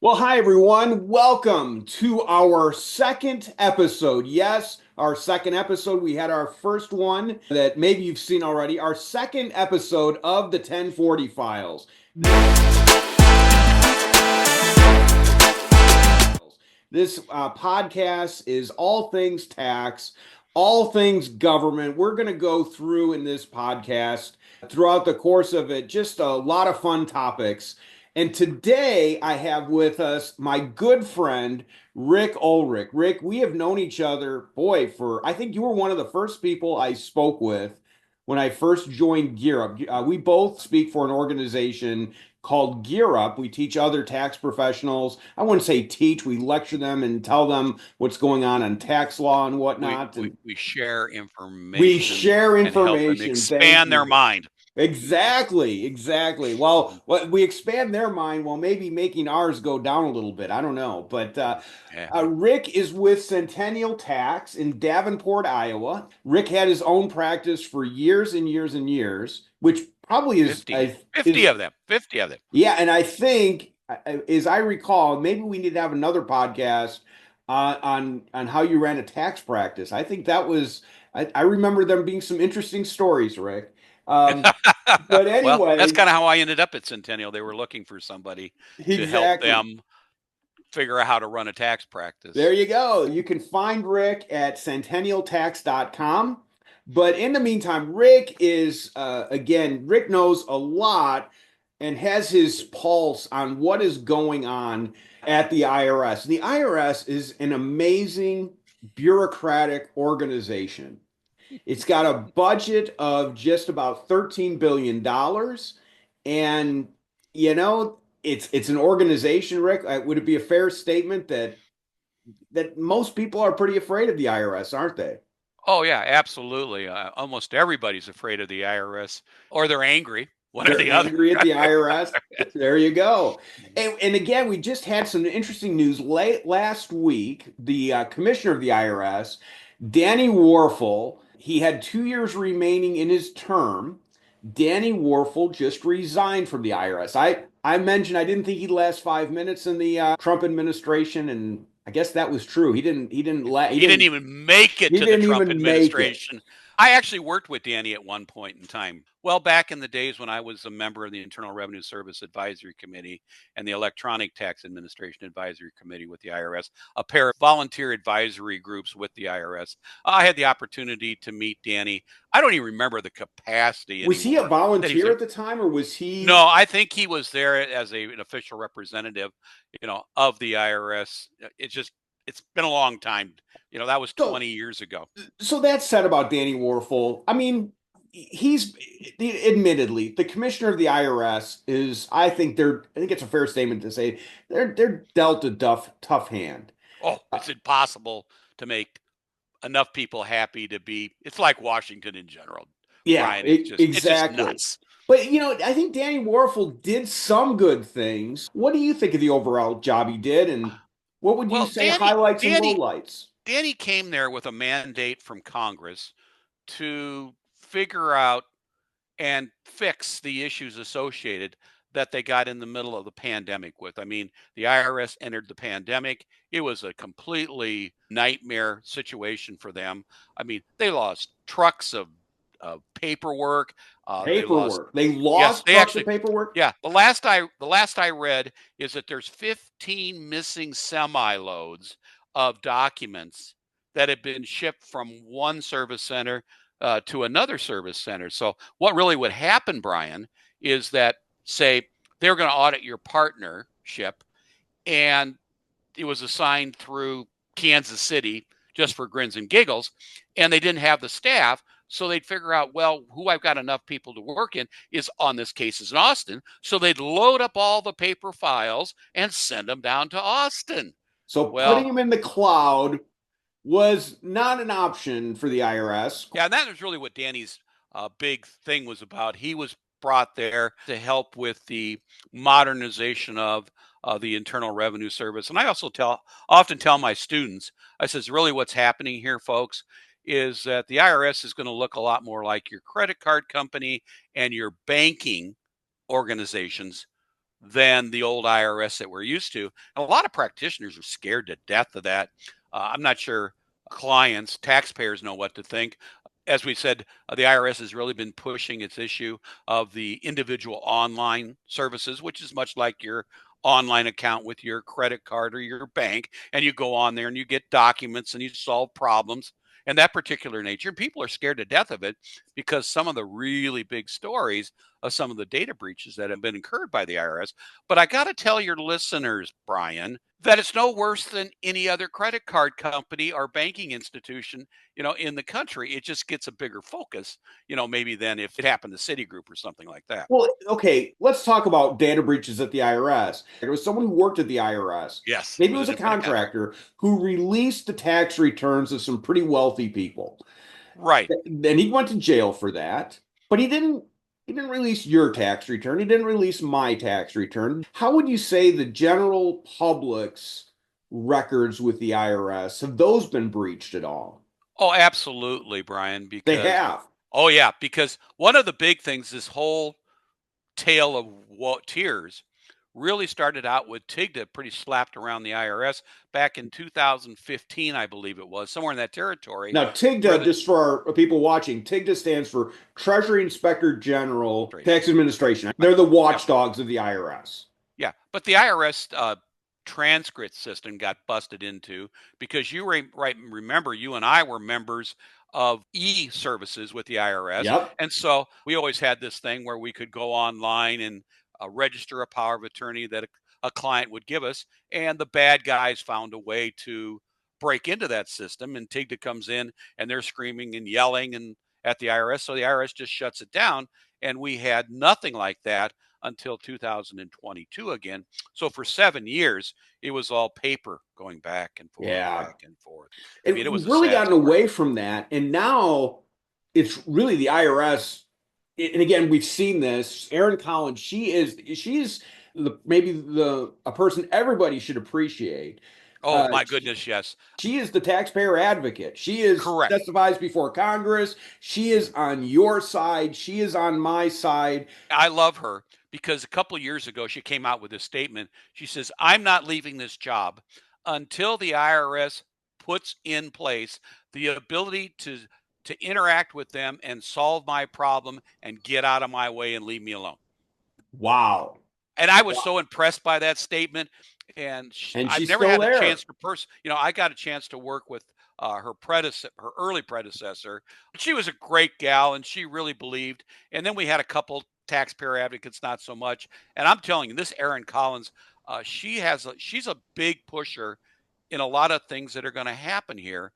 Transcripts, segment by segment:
Well, hi everyone. Welcome to our second episode. Yes, our second episode. We had our first one that maybe you've seen already. Our second episode of the 1040 files. This podcast is all things tax, all things government. We're going to go through in this podcast throughout the course of it just a lot of fun topics. And today I have with us my good friend, Rick Oelerich. Rick, we have known each other, boy, I think you were one of the first people I spoke with when I first joined Gear Up. We both speak for an organization called Gear Up. We teach other tax professionals. I wouldn't say teach, we lecture them and tell them what's going on in tax law and we whatnot. we, And we share we information share and help them information. Thank expand their you. mind. Exactly, exactly. Well, we expand their mind while maybe making ours go down a little bit. I don't know. But Yeah, Rick is with Centennial Tax in Davenport, Iowa. Rick had his own practice for years and years and years, which probably 50, 50 is of them, 50 of them. yeah. And I think, as I recall, maybe we need to have another podcast on how you ran a tax practice. I think that was I remember them being some interesting stories, Rick. Um, but Well, that's anyway, kind of how I ended up at Centennial. They were looking for somebody to help exactly. them figure out how to run a tax There practice. you go. You can find Rick at centennialtax.com. But in the meantime, Rick is, again, Rick knows a lot and has his pulse on what is going on at the IRS. The IRS is an amazing bureaucratic organization. It's got a budget of just about $13 billion. And, it's an organization, Rick. Would it be a fair statement that most people are pretty afraid of the IRS, aren't they? Oh yeah, absolutely. Almost everybody's afraid of the IRS, or they're angry, one or They're the other. angry at the IRS. There you go. And again, we just had some interesting news late last week. The commissioner of the IRS, Danny Werfel, he had 2 years remaining in his term. Danny Werfel just resigned from the IRS. I mentioned I didn't think he'd last 5 minutes in the Trump administration, and I guess that was true. He didn't even make it he to the didn't Trump even make it. administration. I actually worked with Danny at one point in time. Well, back in the days when I was a member of the Internal Revenue Service Advisory Committee and the Electronic Tax Administration Advisory Committee with the IRS, a pair of volunteer advisory groups with the IRS, I had the opportunity to meet Danny. I don't even remember the capacity Was he a anymore that he was volunteer there. at the time, or was he? No, I think he was there as an official representative, of the IRS. It's been a long time. That was So 20 years ago. So that's said about Danny Werfel. I mean, he's admittedly the commissioner of the IRS is. I think it's a fair statement to say they're dealt a tough hand. Oh, Uh, it's impossible to make enough people happy to be. It's like Washington in general, yeah, Brian. It's just exactly. nuts. But I think Danny Werfel did some good things. What do you think of the overall job he did, and what would you Well, say Danny, highlights and Danny, lowlights? Danny came there with a mandate from Congress to figure out and fix the issues associated that they got in the middle of the pandemic with. I mean, the IRS entered the pandemic. It was a completely nightmare situation for them. I mean, they lost trucks of paperwork. They lost, Paperwork. They yes, lost they trucks of actually, paperwork. yeah. The last I read is that there's 15 missing semi loads of documents that have been shipped from one service center to another service center. So what really would happen, Brian, is that say they're going to audit your partnership, and it was assigned through Kansas City just for grins and giggles, and they didn't have the staff. So they'd figure out, well, who I've got enough people to work in is on this case is in Austin. So they'd load up all the paper files and send them down to Austin. So putting Well, him in the cloud was not an option for the IRS. yeah, and that was really what Danny's big thing was about. He was brought there to help with the modernization of the Internal Revenue Service. And I also often tell my students, I says, really what's happening here, folks, is that the IRS is going to look a lot more like your credit card company and your banking organizations than the old IRS that we're used to. And a lot of practitioners are scared to death of that. I'm not sure clients, taxpayers know what to think. As we said, the IRS has really been pushing its issue of the individual online services, which is much like your online account with your credit card or your bank. And you go on there and you get documents and you solve problems and that particular nature. And people are scared to death of it because some of the really big stories of some of the data breaches that have been incurred by the IRS. But I got to tell your listeners, Brian, that it's no worse than any other credit card company or banking institution, in the country. It just gets a bigger focus, maybe than if it happened to Citigroup or something like that. Well, okay, let's talk about data breaches at the IRS. There was someone who worked at the IRS. Yes, he Maybe it was was an a independent contractor. contractor who released the tax returns of some pretty wealthy people. Right. Then he went to jail for that, but he didn't release your tax return. He didn't release my tax return. How would you say the general public's records with the IRS have those been breached at all? Oh, absolutely, Brian, They because, have. oh, yeah, because one of the big things, this whole tale of tears really started out with TIGTA pretty slapped around the IRS back in 2015, I believe it was, somewhere in that territory, Now, where TIGTA, the just for our people watching, TIGTA stands for Treasury Inspector General Tax Administration. Right. They're the Yep. watchdogs of the IRS. Yeah, but the IRS transcript system got busted into because remember, you and I were members of e-services with the IRS, Yep. and so we always had this thing where we could go online and register a power of attorney that a client would give us, and the bad guys found a way to break into that system, and TIGTA comes in and they're screaming and yelling and at the IRS, so the IRS just shuts it down, and we had nothing like that until 2022 again. So for 7 years, it was all paper going back and forth, Yeah. back and forth. I And mean, it was we've a really sad gotten story. away from that. And now it's really the IRS. And again, we've seen this. Erin Collins, she's maybe the a person everybody should appreciate. Oh, Uh, my goodness, yes. she is the taxpayer advocate. She is Correct. testifies before Congress. She is on your side. She is on my side. I love her because a couple of years ago, she came out with this statement. She says, I'm not leaving this job until the IRS puts in place the ability to interact with them and solve my problem and get out of my way and leave me alone. Wow. And I was Wow. so impressed by that statement. And And I've she's never still had a there. chance to I got a chance to work with her early predecessor. She was a great gal, and she really believed. And then we had a couple taxpayer advocates, not so much. And I'm telling you, this Erin Collins, she's a big pusher in a lot of things that are going to happen here.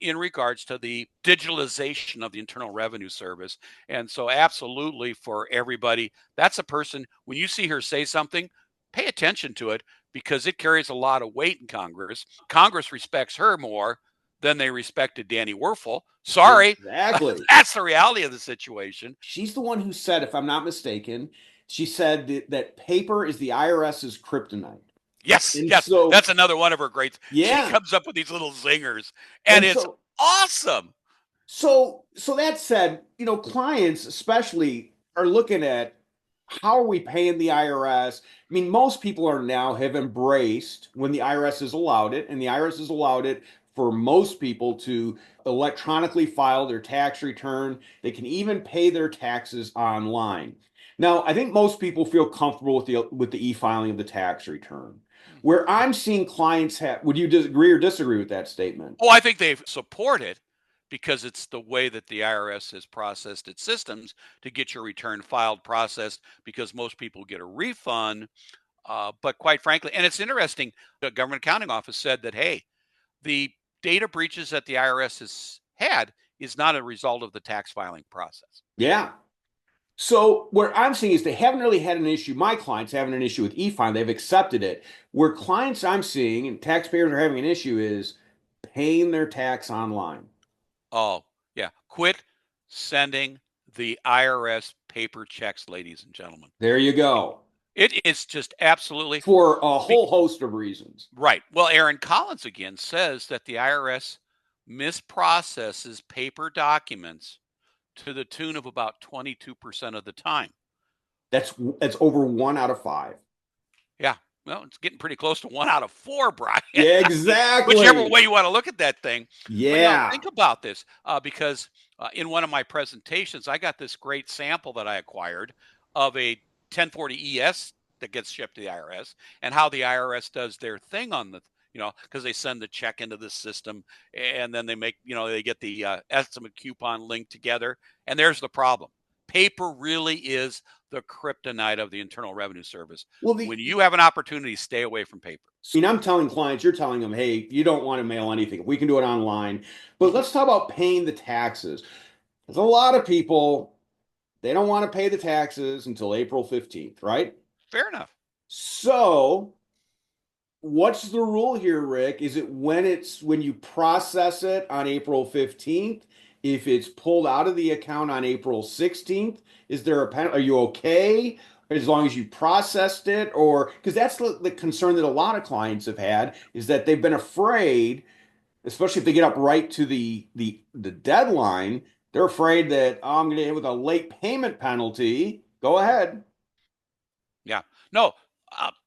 In regards to the digitalization of the Internal Revenue Service. And so, absolutely, for everybody, that's a person, when you see her say something, pay attention to it because it carries a lot of weight in Congress. Congress respects her more than they respected Danny Werfel. Sorry, Exactly. that's the reality of the situation. She's the one who said, if I'm not mistaken, she said that paper is the IRS's kryptonite. Yes, And yes, so, that's another one of her greats. She yeah. comes up with these little zingers, and And it's so, awesome. so that said, clients especially are looking at how are we paying the IRS? I mean, most people are now have embraced when the IRS has allowed it, and the IRS has allowed it for most people to electronically file their tax return. They can even pay their taxes online. Now, I think most people feel comfortable with the e-filing of the tax return. Mhm. Where I'm seeing clients have, would you disagree or disagree with that statement? Oh, I think they support it because it's the way that the IRS has processed its systems to get your return filed, processed, because most people get a refund. But quite frankly, and it's interesting, the Government Accounting Office said that, hey, the data breaches that the IRS has had is not a result of the tax filing process. Yeah. So what I'm seeing is they haven't really had an issue. My clients having an issue with e-file. They've accepted it. Where clients I'm seeing and taxpayers are having an issue is paying their tax online. Oh, yeah. Quit sending the IRS paper checks, ladies and gentlemen. There you go. It is just absolutely For a whole host of reasons. right. Well, Erin Collins again says that the IRS misprocesses paper documents to the tune of about 22% of the time. That's over 1 out of 5. Yeah. Well, it's getting pretty close to 1 out of 4, Brian. Yeah, I mean, whichever exactly. way you want to look at that thing. But Yeah. think about this, because in one of my presentations, I got this great sample that I acquired of a 1040 ES that gets shipped to the IRS, and how the IRS does their thing on the, because they send the check into the system, and then they make, they get the estimate coupon linked together. And there's the problem. Paper really is the kryptonite of the Internal Revenue Service. Well, When you have an opportunity, stay away from paper. I'm telling clients, you're telling them, hey, you don't want to mail anything. We can do it online. But Hmm. let's talk about paying the taxes. There's a lot of people, they don't want to pay the taxes until April 15th, right? Fair enough. So, what's the rule here, Rick? Is it when you process it on April 15th? If it's pulled out of the account on April 16th, is there a penalty? Are you okay as long as you processed it? Or because that's the concern that a lot of clients have had is that they've been afraid, especially if they get up right to the deadline, they're afraid that, oh, I'm going to hit with a late payment penalty. Go ahead. Yeah. No,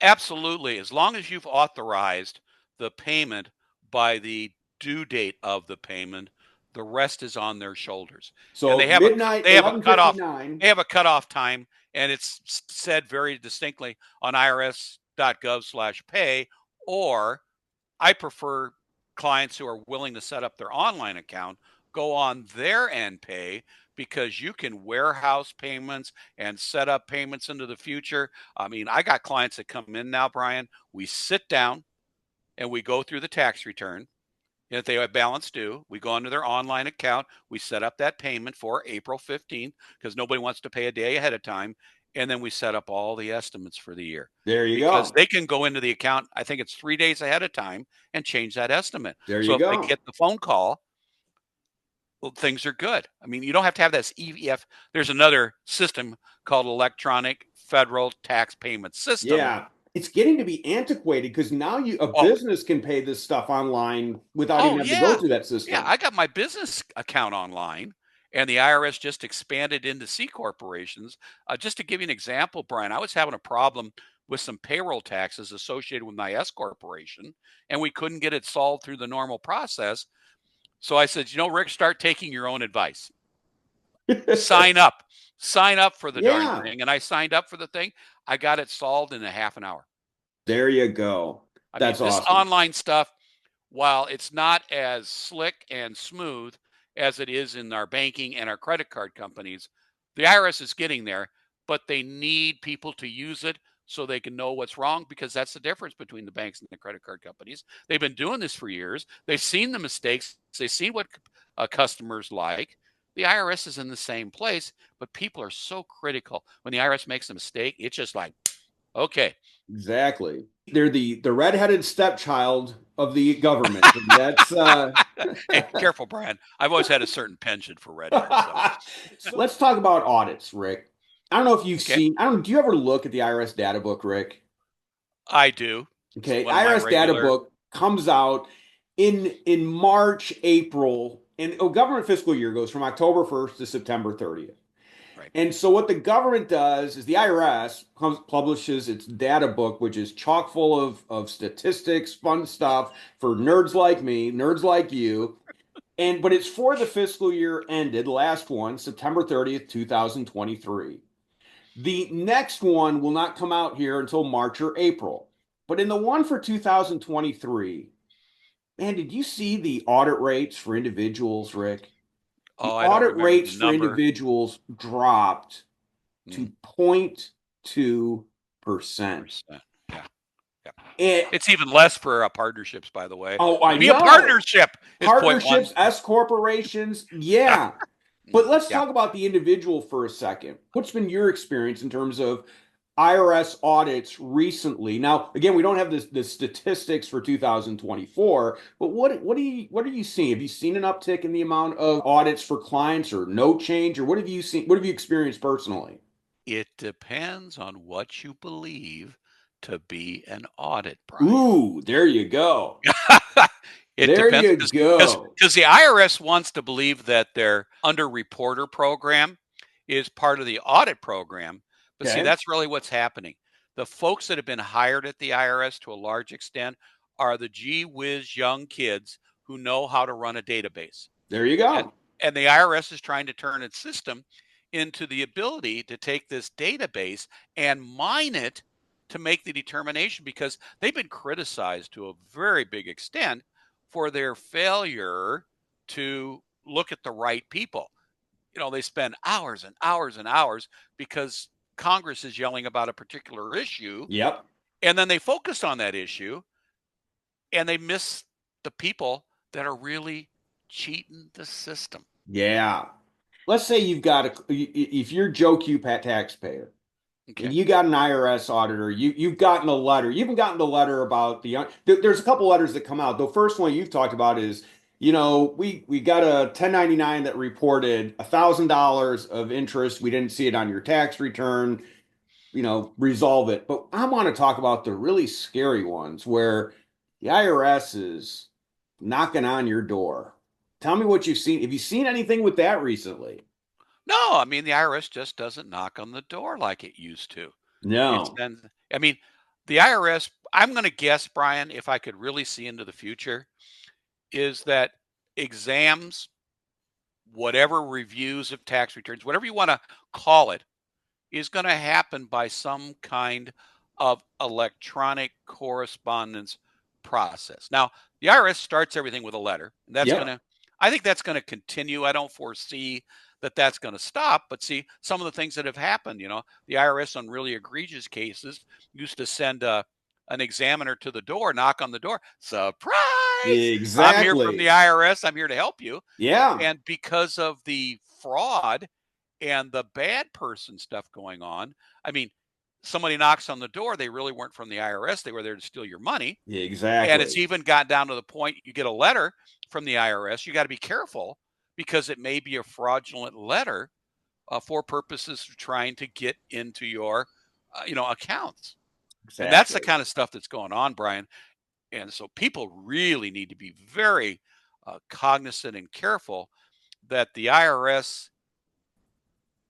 absolutely. As long as you've authorized the payment by the due date of the payment, the rest is on their shoulders. And So midnight, they have a cutoff 11:59. they have a cutoff time, and it's said very distinctly on irs.gov/pay. Or I prefer clients who are willing to set up their online account go on their end pay, because you can warehouse payments and set up payments into the future. I mean, I got clients that come in now, Brian. We sit down and we go through the tax return. And if they have balance due, we go into their online account. We set up that payment for April 15th, because nobody wants to pay a day ahead of time. And then we set up all the estimates for the year, There you because go. they can go into the account, I think it's 3 days ahead of time, and change that estimate. There So you if they go. get the phone call, well, things are good. I mean, you don't have to have this EF. There's another system called Electronic Federal Tax Payment System. Yeah. It's getting to be antiquated because now a Oh, business can pay this stuff online without even oh having to go yeah. through that Yeah, system. I got my business account online, and the IRS just expanded into C corporations. Just to give you an example, Brian, I was having a problem with some payroll taxes associated with my S corporation, and we couldn't get it solved through the normal process. So I said, Rick, start taking your own advice. Sign up, sign up for the darn Yeah. thing. And I signed up for the thing. I got it solved in a half an hour. There you go. I mean, That's this awesome. online stuff, while it's not as slick and smooth as it is in our banking and our credit card companies, the IRS is getting there, but they need people to use it so they can know what's wrong, because that's the difference between the banks and the credit card companies. They've been doing this for years. They've seen the mistakes, they've seen what customers like. The IRS is in the same place, but people are so critical. When the IRS makes a mistake, it's just like, okay. Exactly. They're the redheaded stepchild of the government. And that's Hey, careful, Brian. I've always had a certain penchant for redheads. So, let's talk about audits, Rick. I don't know if you've okay, seen, I don't, do you ever look at the IRS data book, Rick? I do. It's Okay, one of my IRS data regular. book comes out in March, April, and government fiscal year goes from October 1st to September 30th. Right. And so what the government does is the IRS publishes its data book, which is chock full of statistics, fun stuff for nerds like me, nerds like you. But it's for the fiscal year ended, last one, September 30th, 2023. The next one will not come out here until March or April. But in the one for 2023, man, did you see the audit rates for individuals, Rick? The Oh, I don't audit remember the rates for number. individuals dropped to Mm, 0.2%. percent. Yeah, yeah. It, It's even less for partnerships, by the way. oh, To I be a know. partnership is point one. Partnerships, S corporations, yeah. But let's Yeah. talk about the individual for a second. What's been your experience in terms of IRS audits recently? Now, again, we don't have the statistics for 2024, but what are you seeing? Have you seen an uptick in the amount of audits for clients or no change, or what have you seen? What have you experienced personally? It depends on what you believe to be an audit, Brian. Ooh, there you go. It There depends, you because go. the IRS wants to believe that their under reporter program is part of the audit program. But see, Okay. that's really what's happening. The folks that have been hired at the IRS to a large extent are the gee whiz young kids who know how to run a database. There you And go. and the IRS is trying to turn its system into the ability to take this database and mine it to make the determination, because they've been criticized to a very big extent for their failure to look at the right people. They spend hours and hours and hours because Congress is yelling about a particular issue, Yep. and then they focus on that issue and they miss the people that are really cheating the system. Yeah. Let's say you've got if you're Joe Q taxpayer and Okay. you got an IRS auditor, you've gotten a letter. You haven't gotten the letter about there's a couple letters that come out. The first one you've talked about is, we got a 1099 that reported $1,000 of interest. We didn't see it on your tax return. Resolve it. But I want to talk about the really scary ones where the IRS is knocking on your door. Tell me what you've seen. Have you seen anything with that recently? No, I mean, the IRS just doesn't knock on the door like it used to. It No. sends, I mean, the IRS, I'm going to guess, Brian, if I could really see into the future, is that exams, whatever reviews of tax returns, whatever you want to call it, is going to happen by some kind of electronic correspondence process. Now, the IRS starts everything with a letter, and Yep. I think that's going to continue. I don't foresee that that's going to stop, but see, some of the things that have happened, the IRS on really egregious cases used to send an examiner to the door, knock on the door, surprise, I'm here from the Exactly. IRS, I'm here to help you. Yeah. And because of the fraud and the bad person stuff going on, I mean, somebody knocks on the door, they really weren't from the IRS, they were there to steal your money. And it's Exactly. even got down to the point you get a letter from the IRS, you got to be careful because it may be a fraudulent letter for purposes of trying to get into your accounts. And that's the Exactly. kind of stuff that's going on, Brian. And so people really need to be very cognizant and careful that the IRS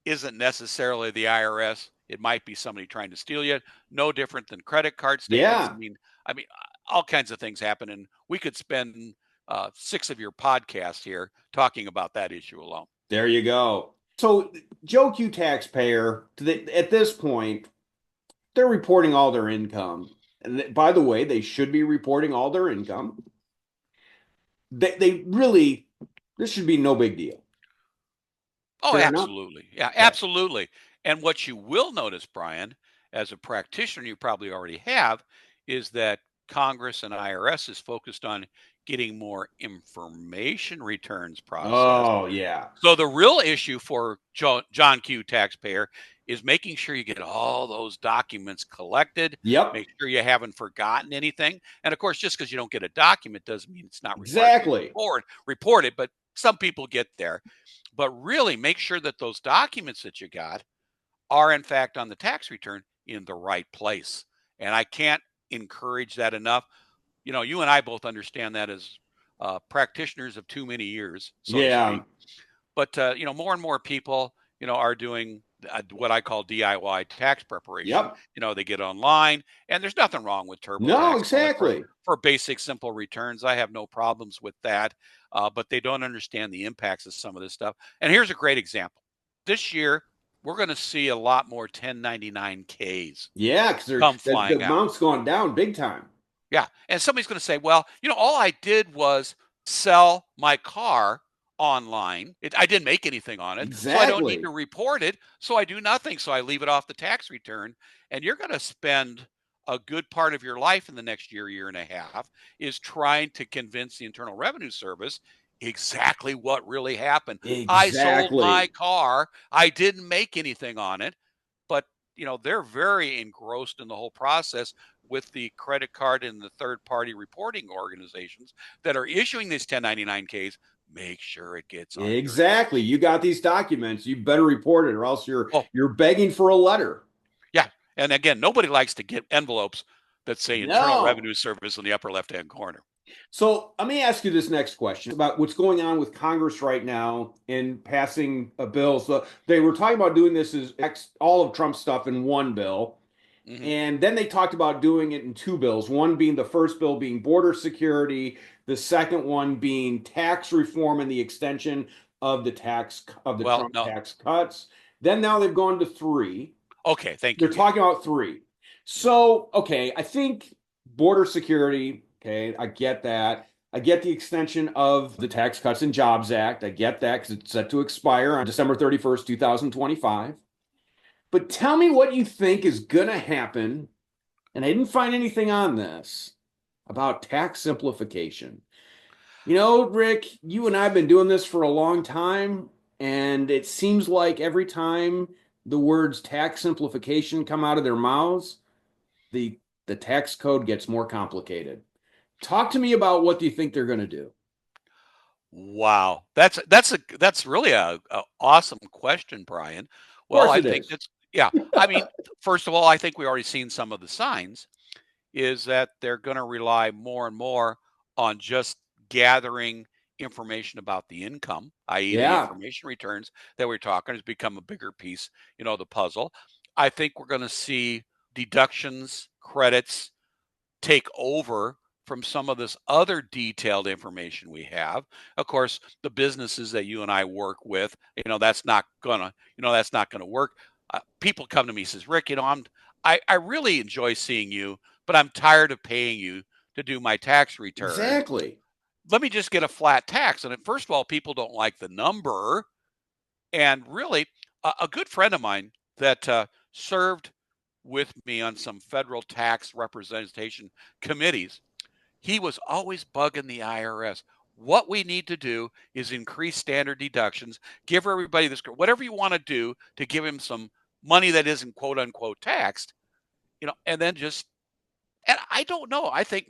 isn't necessarily the IRS. It might be somebody trying to steal you. No different than credit card statements. Yeah. I mean, all kinds of things happen, and we could spend 6 of your podcasts here talking about that issue alone. There you go. So, Joe Q taxpayer, at this point, they're reporting all their income. And by the way, they should be reporting all their income. They really, this should be no big deal. Oh, Fair enough? absolutely. Yeah, Okay. absolutely. And what you will notice, Brian, as a practitioner, you probably already have, is that Congress and IRS is focused on getting more information returns processed. Oh, yeah. So the real issue for John Q taxpayer is making sure you get all those documents collected, Yep. make sure you haven't forgotten anything. And of course, just because you don't get a document doesn't mean it's not required to be Exactly. reported, but some people get there. But really make sure that those documents that you got are in fact on the tax return in the right place. And I can't encourage that enough. You and I both understand that as practitioners of too many years, so to speak. Yeah. But more and more people, are doing what I call DIY tax preparation. Yep. They get online, and there's nothing wrong with No, TurboTax and all that exactly. for basic, simple returns. I have no problems with that. But they don't understand the impacts of some of this stuff. And here's a great example. This year, we're going to see a lot more 1099Ks Yeah, because come the flying out. amount's gone down big time. Yeah. And somebody's going to say, well, all I did was sell my car online. I didn't make anything on it. So I don't need to Exactly. report it. So I do nothing. So I leave it off the tax return. And you're going to spend a good part of your life in the next year, year and a half is trying to convince the Internal Revenue Service exactly what really happened. I sold my Exactly. car. I didn't make anything on it. But, they're very engrossed in the whole process with the credit card and the third party reporting organizations that are issuing these 1099Ks. Make sure it gets on your Exactly. You got these documents. You better report it, or else you're oh you're begging for a letter. yeah. And again, nobody likes to get envelopes that say Internal No. Revenue Service in the upper left hand corner. So let me ask you this next question about what's going on with Congress right now in passing a bill. So they were talking about doing this as all of Trump's stuff in one bill. Hmm. And then they talked about doing it in two bills, one being the first bill being border security, the second one being tax reform and the extension of the Well, Trump no. tax cuts. Then now they've gone to three. Okay, thank They're you. Yeah. talking about three. Yeah. So, okay, I think border security, okay, I get that. I get the extension of the Tax Cuts and Jobs Act. I get that because it's set to expire on December 31st, 2025. But tell me what you think is going to happen. And I didn't find anything on this about tax simplification. You know, Rick, you and I have been doing this for a long time, and it seems like every time the words tax simplification come out of their mouths, the the tax code gets more complicated. Talk to me about what do you think they're going to do? Wow, that's really a awesome question, Brian. Of Well, course I it think is. that's yeah. I mean, first of all, I think we already seen some of the signs is that they're going to rely more and more on just gathering information about the income, i.e., the Yeah. information returns that we're talking has become a bigger piece, of the puzzle. I think we're going to see deductions, credits, take over from some of this other detailed information we have. Of course, the businesses that you and I work with, that's not gonna work. People come to me says, Rick, I really enjoy seeing you, but I'm tired of paying you to do my tax return. Exactly. Let me just get a flat tax. And first of all, people don't like the number. And really, a good friend of mine that served with me on some federal tax representation committees, he was always bugging the IRS. What we need to do is increase standard deductions, give everybody this, whatever you want to do to give him some money that isn't quote unquote taxed, and then and I don't know. I think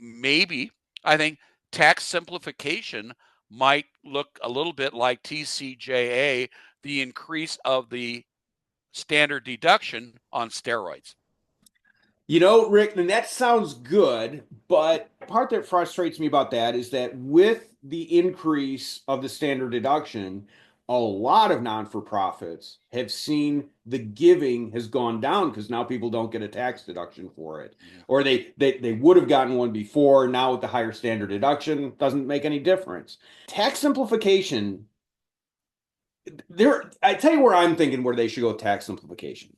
tax simplification might look a little bit like TCJA, the increase of the standard deduction on steroids. You know, Rick, and that sounds good, but part that frustrates me about that is that with the increase of the standard deduction, a lot of non-for-profits have seen the giving has gone down because now people don't get a tax deduction for it. Mhm. Or they would have gotten one before, now with the higher standard deduction, doesn't make any difference. Tax simplification, I tell you where I'm thinking where they should go with tax simplification.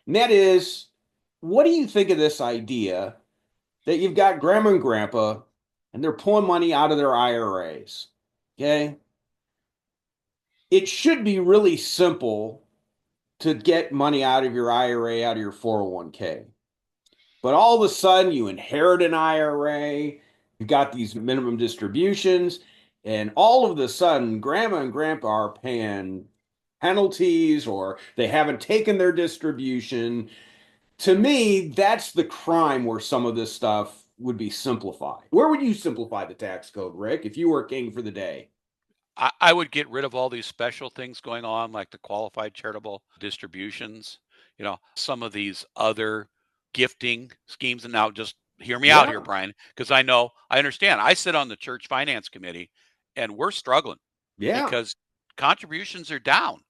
And that is, what do you think of this idea that you've got grandma and grandpa and they're pulling money out of their IRAs? Okay. It should be really simple to get money out of your IRA, out of your 401k. But all of a sudden, you inherit an IRA, you've got these minimum distributions, and all of a sudden, grandma and grandpa are paying penalties or they haven't taken their distribution. To me, that's the crime where some of this stuff would be simplified. Where would you simplify the tax code, Rick, if you were king for the day? I would get rid of all these special things going on, like the qualified charitable distributions, some of these other gifting schemes. And now just hear me out here, Yeah, Brian, because I understand. I sit on the church finance committee and we're struggling yeah, because contributions are down.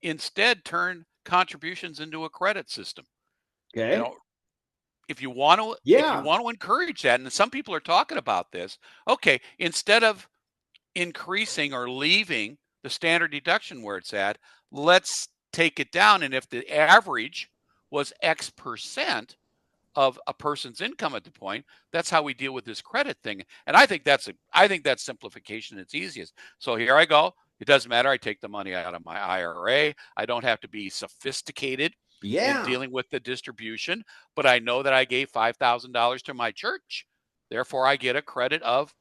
Instead, turn contributions into a credit system. You okay, know, if you yeah. want to encourage that, and some people are talking about this, okay, instead of increasing or leaving the standard deduction where it's at, let's take it down. And if the average was X percent of a person's income at the point, that's how we deal with this credit thing. And I think that's simplification. It's easiest. So here I go. It doesn't matter. I take the money out of my IRA. I don't have to be sophisticated in Yeah, dealing with the distribution, but I know that I gave $5,000 to my church. Therefore, I get a credit of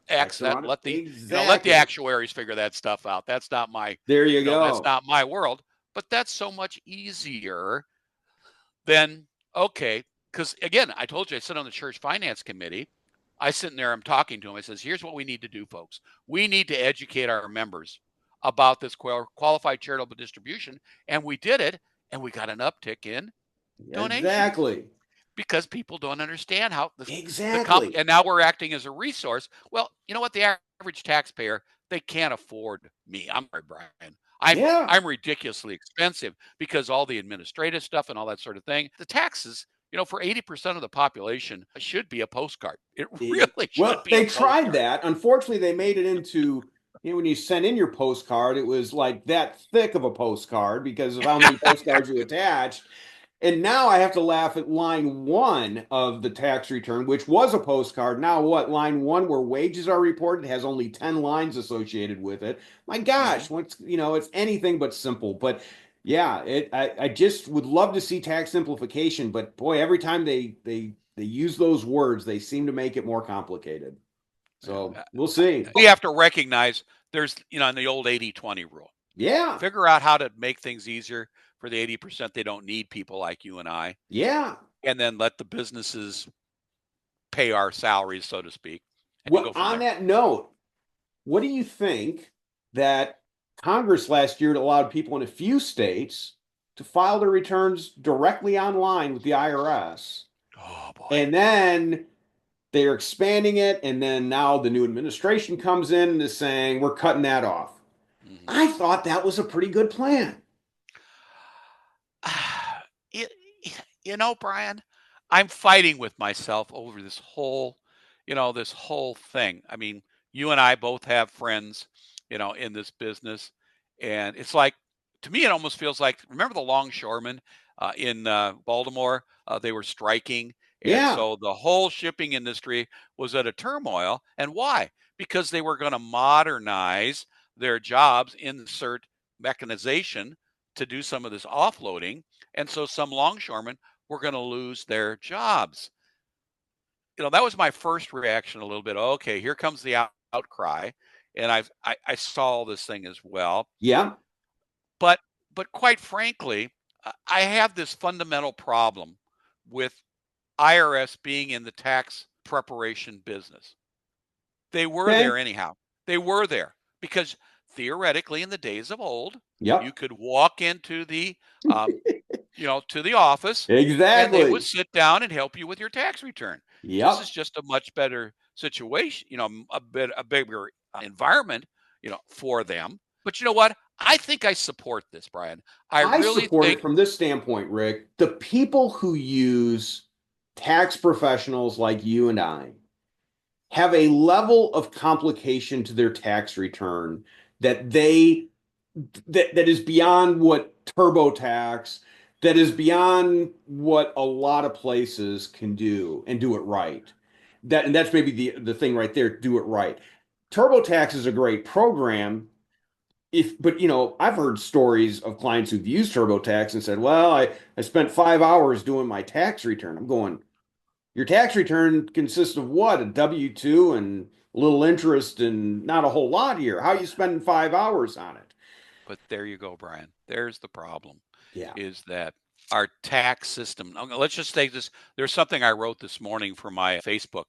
X. X That amount of, let the exactly. actuaries figure that stuff out. There you That's go. not my world. But that's so much easier than okay. Because again, I told you I sit on the church finance committee. I sit in there, I'm talking to them. I says, here's what we need to do, folks. We need to educate our members about this qualified charitable distribution. And we did it, and we got an uptick in donations Exactly. because people don't understand how Exactly. and now we're acting as a resource. Well, you know what? The average taxpayer, they can't afford me. I'm sorry, Brian. I'm Yeah. I'm ridiculously expensive because all the administrative stuff and all that sort of thing. The taxes, for 80% of the population should be a postcard. It really should Well, be a they tried postcard. that. Unfortunately, they made it into, when you sent in your postcard, it was like that thick of a postcard because of how many postcards you attached. And now I have to laugh at line one of the tax return, which was a postcard. Now, what? Line one, where wages are reported, has only 10 lines associated with it. My Mhm. gosh, it's anything but simple. But yeah, I just would love to see tax simplification, but boy, every time they use those words, they seem to make it more complicated. Yeah. So we'll see. We have to recognize there's, in the old 80/20 rule. Yeah, Figure out how to make things easier for the 80% they don't need people like you and I, yeah. and then let the businesses pay our salaries, so to speak, and Well, go from on there. that note, what do you think that Congress last year allowed people in a few states to file their returns directly online with the IRS? Oh boy. And then they're expanding it, and then now the new administration comes in and is saying we're cutting that off. Mhm. I thought that was a pretty good plan. You, Brian, I'm fighting with myself over this whole thing. I mean, you and I both have friends, in this business, and it's like, to me, it almost feels like, remember the longshoremen in Baltimore? They were striking, and Yeah, so the whole shipping industry was at a turmoil. And why? Because they were going to modernize their jobs, insert mechanization to do some of this offloading. And so some longshoremen were going to lose their jobs. That was my first reaction a little bit. Okay, here comes the outcry. And I saw all this thing as well. yeah, But but quite frankly, I have this fundamental problem with IRS being in the tax preparation business. They were okay, there anyhow. They were there because theoretically, in the days of old, you yep, could walk into um, to the office, and they would exactly, sit down and help you with your tax return. This is yep. just a much better situation, a bigger environment, for them. But you know what? I think I support this, Brian. I I really support it think. from this standpoint, Rick. The people who use tax professionals like you and I have a level of complication to their tax return that that is beyond what TurboTax, that is beyond what a lot of places can do and do it right. That's maybe the thing right there, do it right. TurboTax is a great program. But I've heard stories of clients who've used TurboTax and said, well, I spent 5 hours doing my tax return. I'm going, your tax return consists of what? A W-2 and a little interest and not a whole lot here. How are you spending 5 hours on it? But there you go, Brian. There's the problem, Yeah. is that our tax system. Let's just take this. There's something I wrote this morning for my Facebook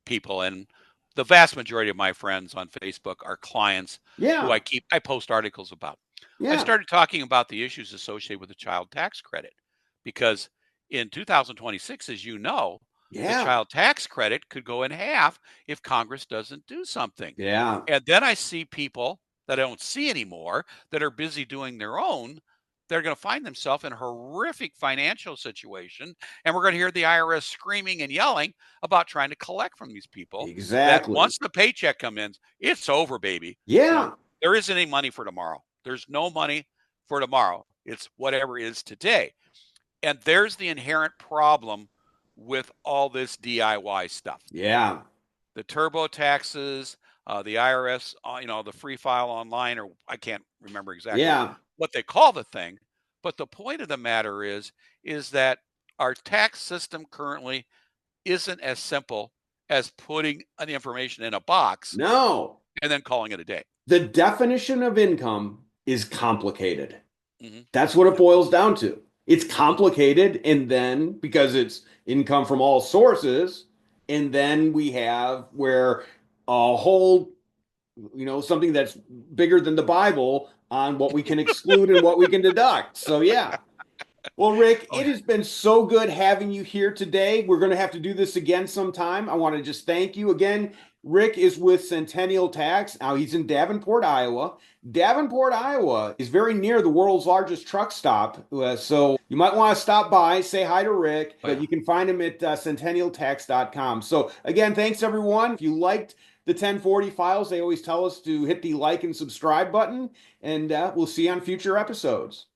people, and the vast majority of my friends on Facebook are clients who Yeah. I post articles about. I Yeah. started talking about the issues associated with the child tax credit because in 2026, as you know, the Yeah. child tax credit could go in half if Congress doesn't do something. Yeah. And then I see people that I don't see anymore that are busy doing their own. They're going to find themselves in a horrific financial situation. And we're going to hear the IRS screaming and yelling about trying to collect from these people, that Exactly. once the paycheck comes in, it's over, baby. You know, Yeah. there isn't any money for tomorrow. There's no money for tomorrow. It's whatever is today. And there's the inherent problem with all this DIY stuff. Yeah. The turbo taxes, the IRS, the free file online, or I can't remember exactly Yeah. what they call the thing. But the point of the matter is that our tax system currently isn't as simple as putting an information in a box No. and then calling it a day. The definition of income is complicated. Hmm. That's what it Yep. boils down to. It's Hmm. complicated, and then because it's income from all sources, and then we have where a whole, something that's bigger than the Bible on what we can exclude and what we can deduct. So yeah, Well, Rick, Oh, it has been so good having you here today. We're going to have to do this again sometime. I want to just thank you again. Rick is with Centennial Tax. Now he's in Davenport, Iowa. Davenport, Iowa is very near the world's largest truck stop. So you might want to stop by, say hi to Rick, oh but yeah. you can find him at centennialtax.com. So again, thanks everyone. If you liked the 1040 files, they always tell us to hit the like and subscribe button, and we'll see you on future episodes.